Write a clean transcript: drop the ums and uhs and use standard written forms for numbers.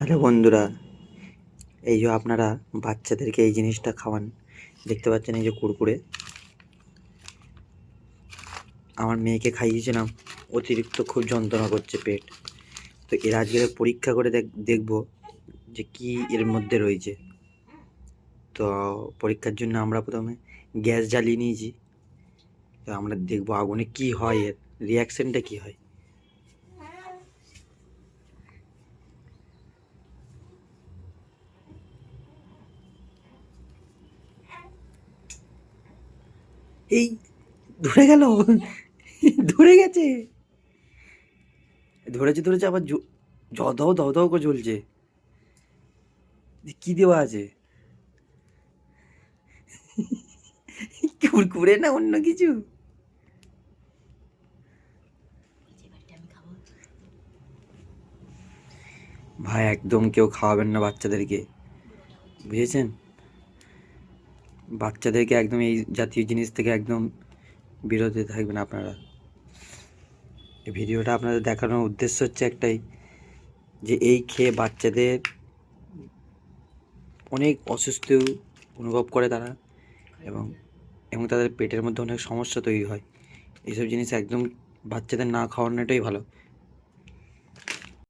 Hello বন্ধুরা, এই যে আপনারা বাচ্চাদেরকে এই জিনিসটা খাওয়ান, দেখতে পাচ্ছেন এই যে কুরকুরে। আমার মেয়েকে খাইয়েছিলাম, অতিরিক্ত খুব যন্ত্রণা করছে পেট। তো এর আজকে পরীক্ষা করে দেখবো যে কি এর মধ্যে রয়েছে। তো পরীক্ষার জন্য আমরা প্রথমে গ্যাস জ্বালিয়ে নিয়েছি। তো আমরা দেখবো আগুনে কি হয়, এর রিয়াকশনটা কি হয়। এই ধরে গেল, ধরে গেছে, ধরেছে আবার দাও দাও দাও করে জ্বলছে। কি দেওয়া আছে, কুরকুরে না অন্য কিছু? ভাই একদম কেউ খাওয়াবেন না বাচ্চাদেরকে, বুঝেছেন? বাচ্চাদেরকে একদম এই জাতীয় জিনিস থেকে একদম বিরত থাকবেন আপনারা। এই ভিডিওটা আপনাদের দেখানোর উদ্দেশ্য হচ্ছে একটাই, যে এই খেয়ে বাচ্চাদের অনেক অসুস্থ অনুভব করে তারা, এবং এবং তাদের পেটের মধ্যে অনেক সমস্যা তৈরি হয়। এইসব জিনিস একদম বাচ্চাদের না খাওয়ানোটাই ভালো।